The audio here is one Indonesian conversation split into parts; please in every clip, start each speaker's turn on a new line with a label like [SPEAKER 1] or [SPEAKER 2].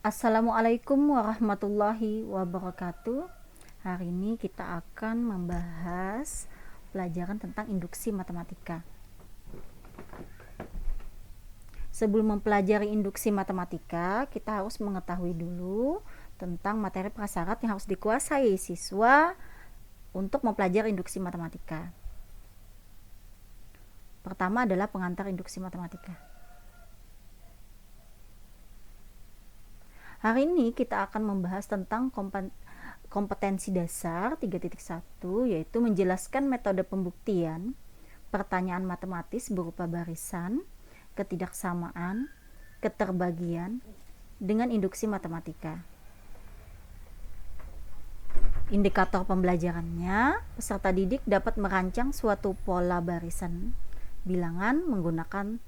[SPEAKER 1] Assalamualaikum warahmatullahi wabarakatuh. Hari ini kita akan membahas pelajaran tentang induksi matematika. Sebelum mempelajari induksi matematika, kita harus mengetahui dulu tentang materi prasyarat yang harus dikuasai siswa untuk mempelajari induksi matematika. Pertama adalah pengantar induksi matematika. Hari ini kita akan membahas tentang kompetensi dasar 3.1, yaitu menjelaskan metode pembuktian pertanyaan matematis berupa barisan, ketidaksamaan, keterbagian dengan induksi matematika. Indikator pembelajarannya, peserta didik dapat merancang suatu pola barisan bilangan menggunakan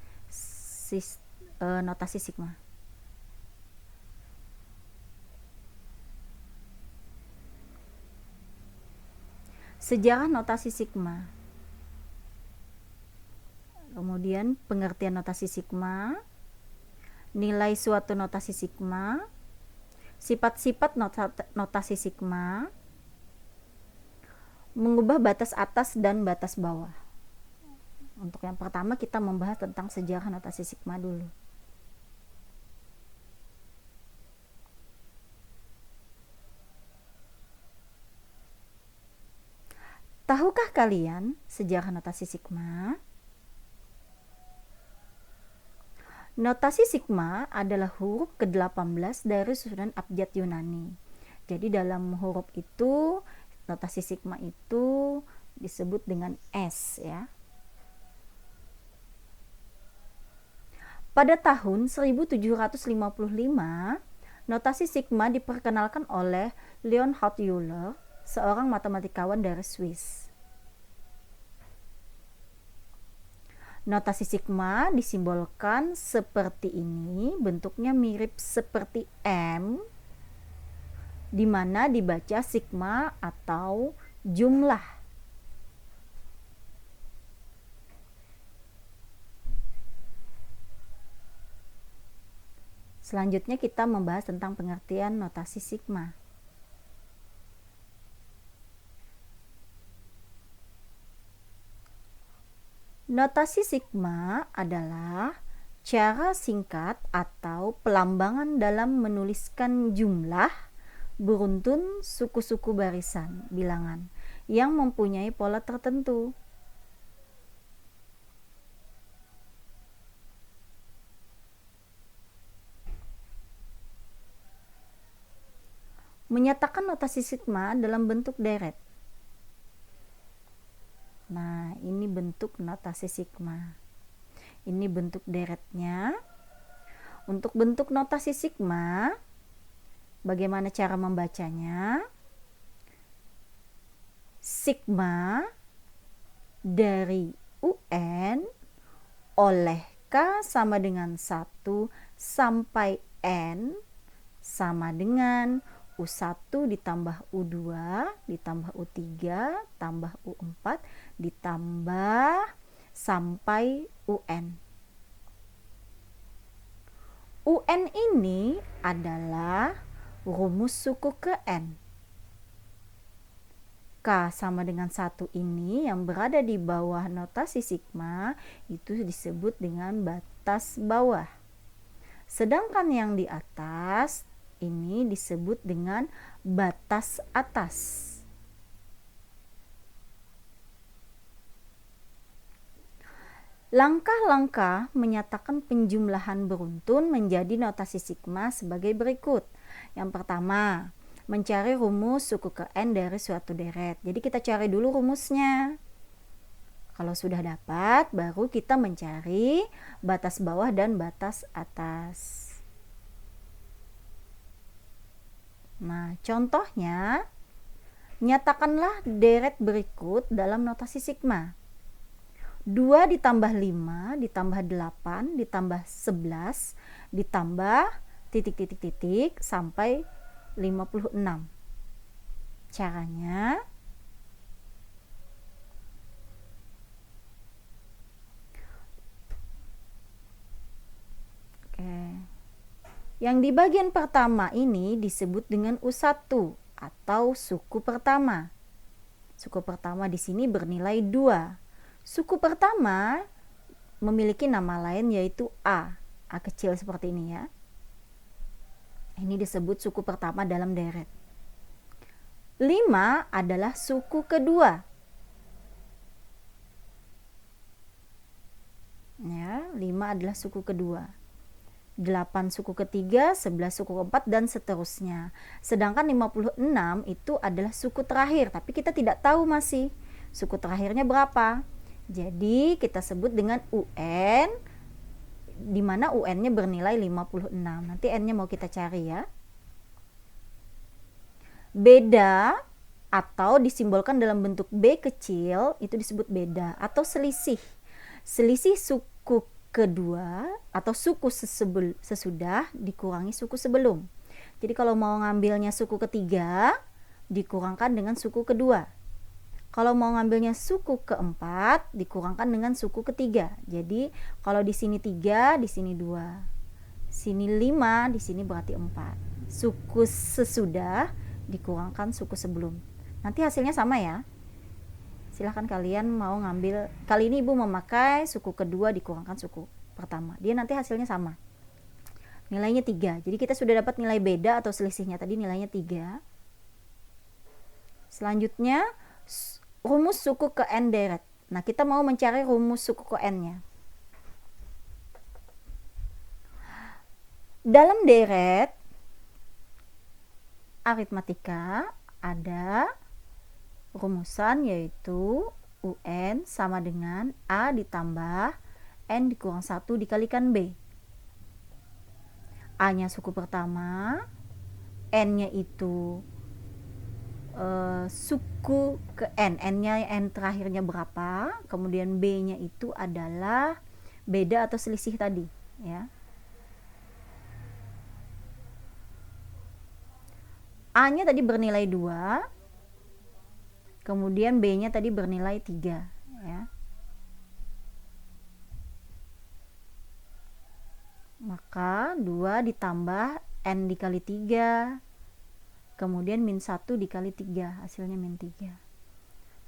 [SPEAKER 1] notasi sigma. Sejarah notasi sigma. Kemudian pengertian notasi sigma, nilai suatu notasi sigma, sifat-sifat notasi sigma, mengubah batas atas dan batas bawah. Untuk yang pertama kita membahas tentang sejarah notasi sigma dulu. Tahukah kalian sejarah notasi sigma? Notasi sigma adalah huruf ke-18 dari susunan abjad Yunani. Jadi dalam huruf itu, notasi sigma itu disebut dengan S ya. Pada tahun 1755, notasi sigma diperkenalkan oleh Leonhard Euler, seorang matematikawan dari Swiss. Notasi sigma disimbolkan seperti ini, bentuknya mirip seperti M, di mana dibaca sigma atau jumlah. Selanjutnya kita membahas tentang pengertian notasi sigma. Notasi sigma adalah cara singkat atau pelambangan dalam menuliskan jumlah beruntun suku-suku barisan bilangan yang mempunyai pola tertentu. Menyatakan notasi sigma dalam bentuk deret. Nah, ini bentuk notasi sigma. Ini bentuk deretnya. Untuk bentuk notasi sigma, bagaimana cara membacanya? Sigma dari UN oleh K sama dengan 1 sampai N sama dengan U1 ditambah U2 ditambah U3 tambah U4 ditambah sampai UN. UN ini adalah rumus suku ke N. K sama dengan 1 ini yang berada di bawah notasi sigma itu disebut dengan batas bawah. Sedangkan yang di atas ini disebut dengan batas atas. Langkah-langkah menyatakan penjumlahan beruntun menjadi notasi sigma sebagai berikut. Yang pertama, mencari rumus suku ke N dari suatu deret. Jadi kita cari dulu rumusnya. Kalau sudah dapat, baru kita mencari batas bawah dan batas atas. Nah, contohnya, nyatakanlah deret berikut dalam notasi sigma. 2 ditambah 5 ditambah 8 ditambah 11 ditambah titik-titik-titik sampai 56. Caranya, Yang di bagian pertama ini disebut dengan U1 atau suku pertama. Suku pertama di sini bernilai 2. Suku pertama memiliki nama lain yaitu A. A kecil seperti ini ya. Ini disebut suku pertama dalam deret. 5 adalah suku kedua. Ya, 5 adalah suku kedua. 8 suku ketiga, 11 suku keempat, dan seterusnya. Sedangkan 56 itu adalah suku terakhir, tapi kita tidak tahu masih suku terakhirnya berapa. Jadi kita sebut dengan UN, di mana UN-nya bernilai 56. Nanti N-nya mau kita cari ya. Beda atau disimbolkan dalam bentuk B kecil itu disebut beda atau selisih. Selisih suku kedua atau suku sesudah dikurangi suku sebelum. Jadi kalau mau ngambilnya suku ketiga dikurangkan dengan suku kedua. Kalau mau ngambilnya suku keempat dikurangkan dengan suku ketiga. Jadi kalau di sini 3, di sini 2. Sini 5, di sini berarti 4. Suku sesudah dikurangkan suku sebelum. Nanti hasilnya sama ya. Silahkan kalian mau ngambil, kali ini ibu memakai suku kedua dikurangkan suku pertama, dia nanti hasilnya sama, nilainya 3. Jadi kita sudah dapat nilai beda atau selisihnya tadi nilainya 3. Selanjutnya rumus suku ke N deret. Nah kita mau mencari rumus suku ke N nya. Dalam deret aritmatika ada rumusan yaitu UN sama dengan A ditambah N dikurang 1 dikalikan B. A nya suku pertama, N nya itu suku ke N, N nya N terakhirnya berapa, kemudian B nya itu adalah beda atau selisih tadi ya. A nya tadi bernilai 2, kemudian B-nya tadi bernilai 3 ya. Maka 2 ditambah N dikali 3, kemudian min 1 dikali 3, hasilnya min 3.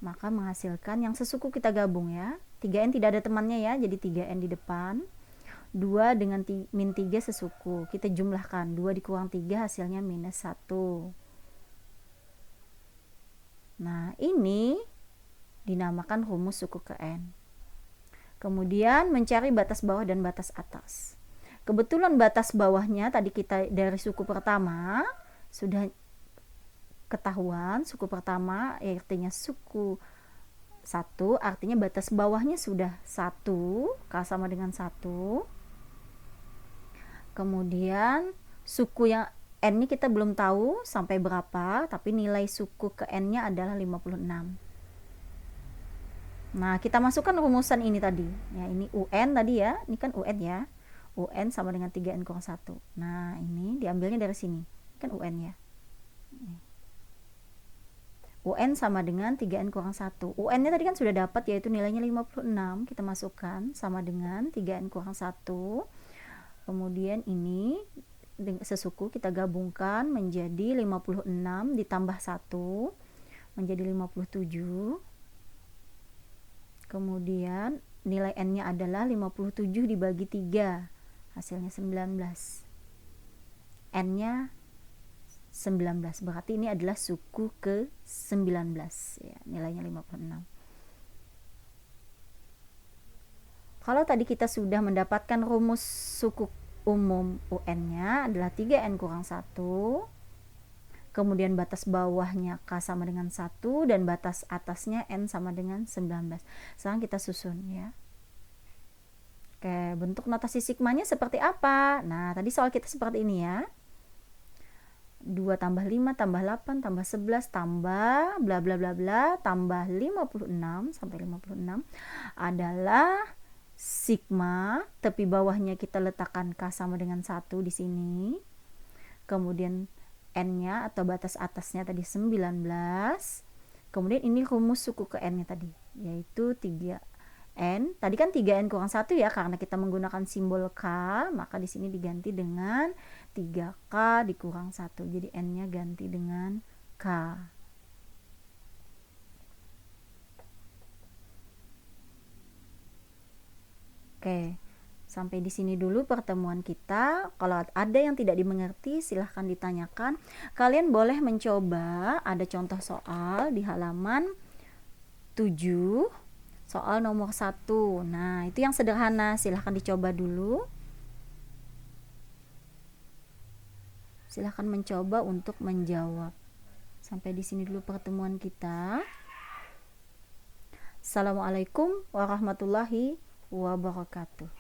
[SPEAKER 1] Maka menghasilkan yang sesuku kita gabung ya. 3N tidak ada temannya ya, jadi 3N di depan. 2 dengan min 3 sesuku, kita jumlahkan, 2 dikurang 3 hasilnya minus 1. Nah, ini dinamakan rumus suku ke N. Kemudian mencari batas bawah dan batas atas. Kebetulan batas bawahnya tadi kita dari suku pertama sudah ketahuan. Suku pertama artinya suku 1, artinya batas bawahnya sudah 1, K sama dengan 1. Kemudian suku yang N ini kita belum tahu sampai berapa, tapi nilai suku ke N-nya adalah 56. Nah, kita masukkan rumusan ini tadi. Ya, ini UN tadi ya. Ini kan UN ya. UN sama dengan 3N kurang 1. Nah, ini diambilnya dari sini. Kan UN ya. UN sama dengan 3N kurang 1. UN-nya tadi kan sudah dapat, yaitu nilainya 56. Kita masukkan sama dengan 3N kurang 1. Kemudian ini sesuku kita gabungkan menjadi 56 ditambah 1 menjadi 57. Kemudian nilai N-nya adalah 57 dibagi 3, hasilnya 19. N-nya 19, berarti ini adalah suku ke 19 ya, nilainya 56. Kalau tadi kita sudah mendapatkan rumus suku umum UN-nya adalah 3N kurang 1, kemudian batas bawahnya K sama dengan 1, dan batas atasnya N sama dengan 19. Sekarang kita susun ya. Oke, bentuk notasi sigmanya seperti apa? Nah, tadi soal kita seperti ini ya. 2 tambah 5 tambah 8 tambah 11 tambah bla bla bla bla tambah 56 sampai 56 adalah sigma, tepi bawahnya kita letakkan K sama dengan 1 di sini. Kemudian N-nya atau batas atasnya tadi 19. Kemudian ini rumus suku ke N-nya tadi, yaitu 3N. Tadi kan 3N kurang 1 ya, karena kita menggunakan simbol K, maka di sini diganti dengan 3K dikurang 1, jadi N-nya ganti dengan K. Oke, sampai di sini dulu pertemuan kita. Kalau ada yang tidak dimengerti, silahkan ditanyakan. Kalian boleh mencoba, ada contoh soal di halaman 7, soal nomor 1. Nah, itu yang sederhana, silahkan dicoba dulu. Silahkan mencoba untuk menjawab. Sampai di sini dulu pertemuan kita. Assalamualaikum warahmatullahi wabarakatuh.